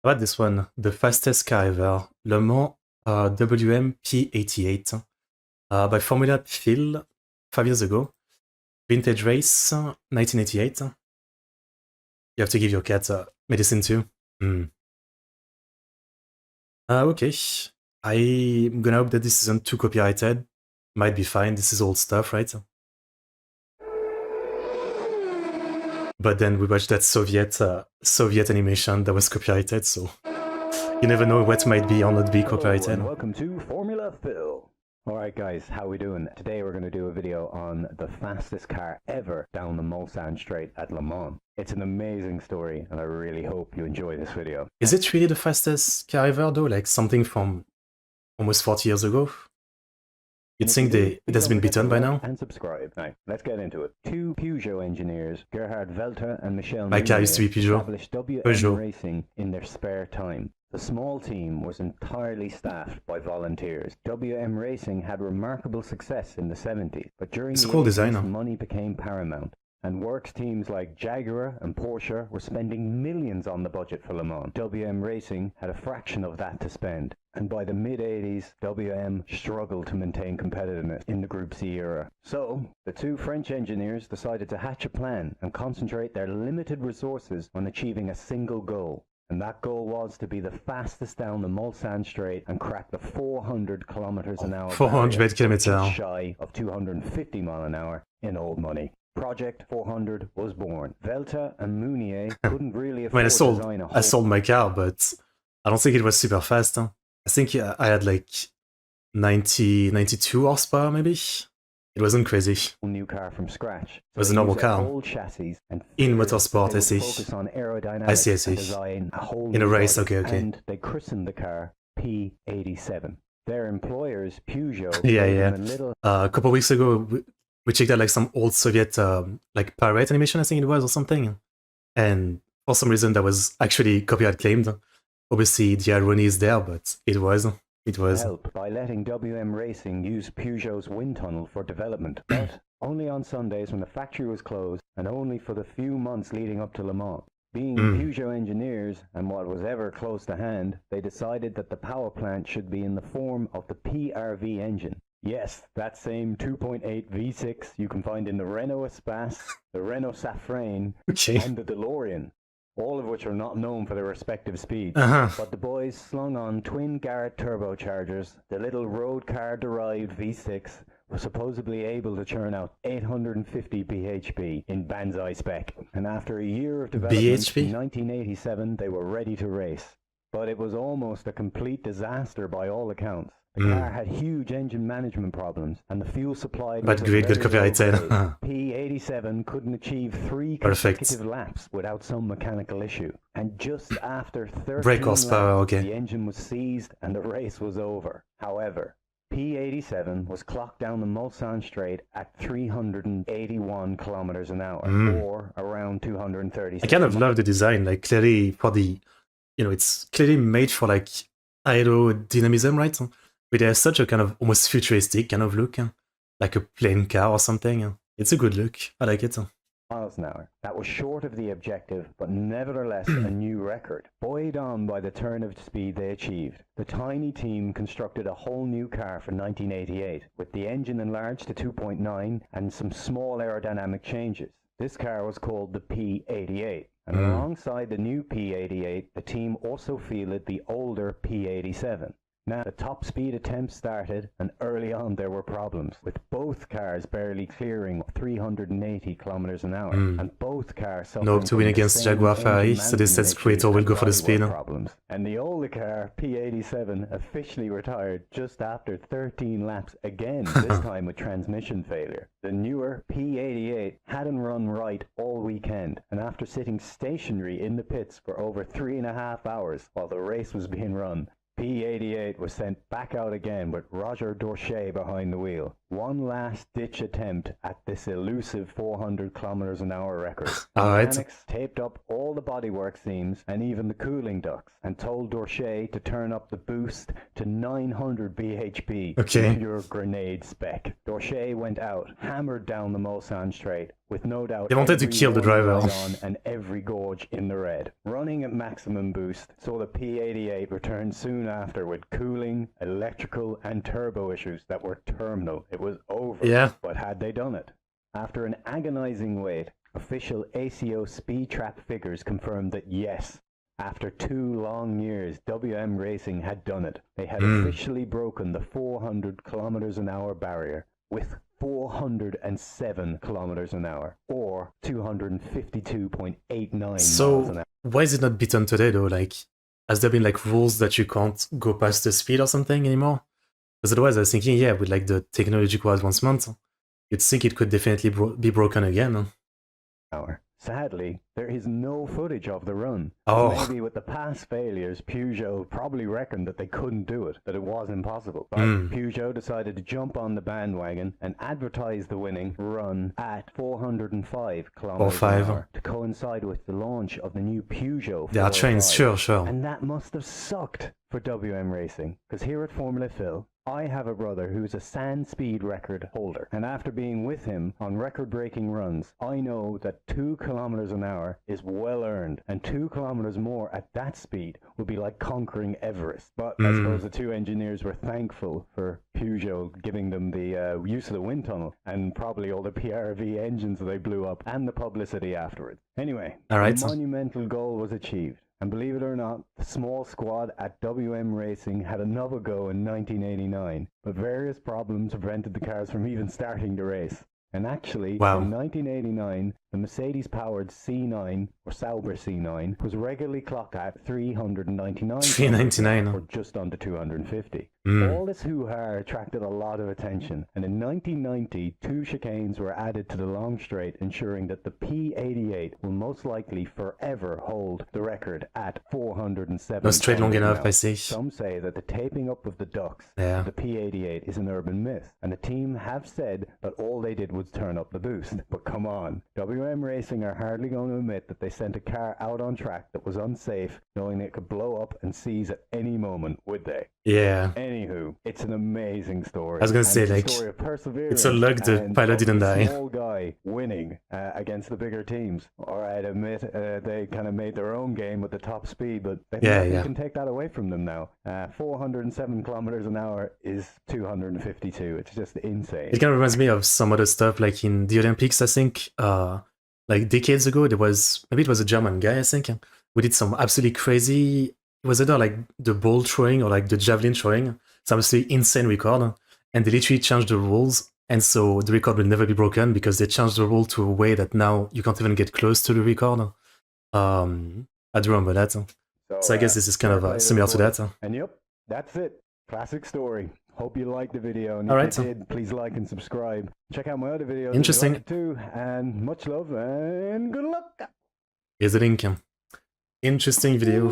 What this one? The fastest car ever. LeMans WM P88 by Formula Phil 5 years ago. Vintage race 1988. You have to give your cat medicine too. Okay. I'm gonna hope that this isn't too copyrighted. Might be fine, this is old stuff, right? But then we watched that Soviet animation that was copyrighted, so you never know what might be or not be copyrighted. Hello and welcome to Formula Phil. Alright guys, how we doing? Today we're going to do a video on the fastest car ever down the Mulsanne Straight at Le Mans. It's an amazing story and I really hope you enjoy this video. Is it really the fastest car ever though? Like something from almost 40 years ago? You'd think it has been beaten by now? And subscribe. Now, let's get into it. Two Peugeot engineers, Gerhard Welter and Michel My car used to be Peugeot. established WM Racing in their spare time. The small team was entirely staffed by volunteers. WM Racing had remarkable success in the 70s, but during the 80s, money became paramount. And works teams like Jaguar and Porsche were spending millions on the budget for Le Mans. WM Racing had a fraction of that to spend. And by the mid-80s, WM struggled to maintain competitiveness in the Group C era. So, the two French engineers decided to hatch a plan and concentrate their limited resources on achieving a single goal. And that goal was to be the fastest down the Mulsanne Straight and crack the 400 kilometers an hour 400 km/h. Shy of 250 mile an hour in old money. Project 400 was born. Velta and Mounier couldn't really afford to design a whole... I sold my car, but I don't think it was super fast. Huh? I think I had like 92 horsepower, maybe? It wasn't crazy. New car from scratch. So it was a normal car. In motorsport, I see. I see. In a race, okay. And they christened the car P87. Their employers, Peugeot... Yeah. A couple of weeks ago, we checked out like some old Soviet like pirate animation, I think it was, or something. And for some reason that was actually copyright claimed. Obviously the irony is there, but it was. Help by letting WM Racing use Peugeot's wind tunnel for development, but only on Sundays when the factory was closed and only for the few months leading up to Le Mans. Being Peugeot engineers and what was ever close to hand, they decided that the power plant should be in the form of the PRV engine. Yes, that same 2.8 V6 you can find in the Renault Espace, the Renault Safrane, and the DeLorean, all of which are not known for their respective speeds. But the boys slung on twin Garrett turbochargers. The little road car-derived V6 was supposedly able to churn out 850 bhp in Banzai spec. And after a year of development, in 1987, they were ready to race. But it was almost a complete disaster by all accounts. The car had huge engine management problems, and the fuel supply... But great, good copyright. P87 couldn't achieve 3 consecutive laps without some mechanical issue. And just after 13 laps, the engine was seized and the race was over. However, P87 was clocked down the Mulsanne Straight at 381 kilometers an hour, or around 236. I kind of love the design, like clearly for the... You know, it's clearly made for like aerodynamism, right? But it has such a kind of almost futuristic kind of look, like a plane car or something. It's a good look. I like it. Miles an hour. That was short of the objective, but nevertheless a new record. Buoyed on by the turn of speed they achieved, the tiny team constructed a whole new car for 1988, with the engine enlarged to 2.9 and some small aerodynamic changes. This car was called the P88. And alongside the new P88, the team also fielded the older P87. Now, the top speed attempt started, and early on there were problems, with both cars barely clearing 380 kilometers an hour, and both cars suffering no, to win against Jaguar Ferrari, so this says creator will go for the speed. And the older car, P87, officially retired just after 13 laps again, this time with transmission failure. The newer P88 hadn't run right all weekend, and after sitting stationary in the pits for over 3.5 hours while the race was being run, P88 was sent back out again with Roger Dorchet behind the wheel. one last-ditch attempt at this elusive 400 kilometers an hour record. Alright. Mechanics taped up all the bodywork seams and even the cooling ducts and told Dorche to turn up the boost to 900 bhp, Okay. pure grenade spec. Dorche went out, hammered down the Mulsanne straight, with no doubt They wanted to every kill the driver. warning light on and every gorge in the red. Running at maximum boost saw the P88 return soon after with cooling, electrical and turbo issues that were terminal. It was over. Yeah. But had they done it? After an agonizing wait, official ACO speed trap figures confirmed that yes, after 2 long years, WM Racing had done it. They had officially broken the 400 kilometers an hour barrier with 407 kilometers an hour, or 252.89 miles an hour. Why is it not beaten today though? Like, has there been like rules that you can't go past the speed or something anymore? Because otherwise I was thinking, yeah, with like the technological advancement, you'd think it could definitely be broken again. Sadly, there is no footage of the run. Oh. Maybe with the past failures, Peugeot probably reckoned that they couldn't do it, that it was impossible. But Peugeot decided to jump on the bandwagon and advertise the winning run at 405 kilometers an hour to coincide with the launch of the new Peugeot 405. There are trains, sure. And that must have sucked for WM Racing, because here at Formula Phil, I have a brother who's a sand speed record holder, and after being with him on record-breaking runs, I know that 2 kilometers an hour is well earned, and 2 kilometers more at that speed would be like conquering Everest. But I suppose the two engineers were thankful for Peugeot giving them the use of the wind tunnel, and probably all the PRV engines that they blew up, and the publicity afterwards. Anyway, the monumental goal was achieved. And believe it or not, the small squad at WM Racing had another go in 1989, but various problems prevented the cars from even starting the race. And actually, in 1989, the Mercedes-powered C9, or Sauber C9, was regularly clocked at 399 or just under 250. All this hoo-ha attracted a lot of attention, and in 1990, 2 chicanes were added to the long straight, ensuring that the P88 will most likely forever hold the record at 407. No straight long enough, I see. Some say that the taping up of the ducts of the P88 is an urban myth, and the team have said that all they did was turn up the boost. But come on, WM Racing are hardly going to admit that they sent a car out on track that was unsafe, knowing it could blow up and seize at any moment, would they? Yeah. Anywho, it's an amazing story. I was gonna say, like, story of perseverance. It's a luck the pilot didn't die. Small guy winning against the bigger teams. All right, admit they kind of made their own game with the top speed, but you can take that away from them now. 407 kilometers an hour is 252. It's just insane. It kind of reminds me of some other stuff, like in the Olympics, I think. Like decades ago, there was, maybe it was a German guy, I think, who did some absolutely crazy, it was either like the ball throwing or like the javelin throwing, some absolutely insane record, and they literally changed the rules, and so the record will never be broken because they changed the rule to a way that now you can't even get close to the record. I do remember that. So I guess this is kind of similar to that. And yep, that's it. Classic story. Hope you liked the video, and if you did, please like and subscribe. Check out my other videos. Interesting. If you like it too, and much love and good luck. Here's the link. Interesting video.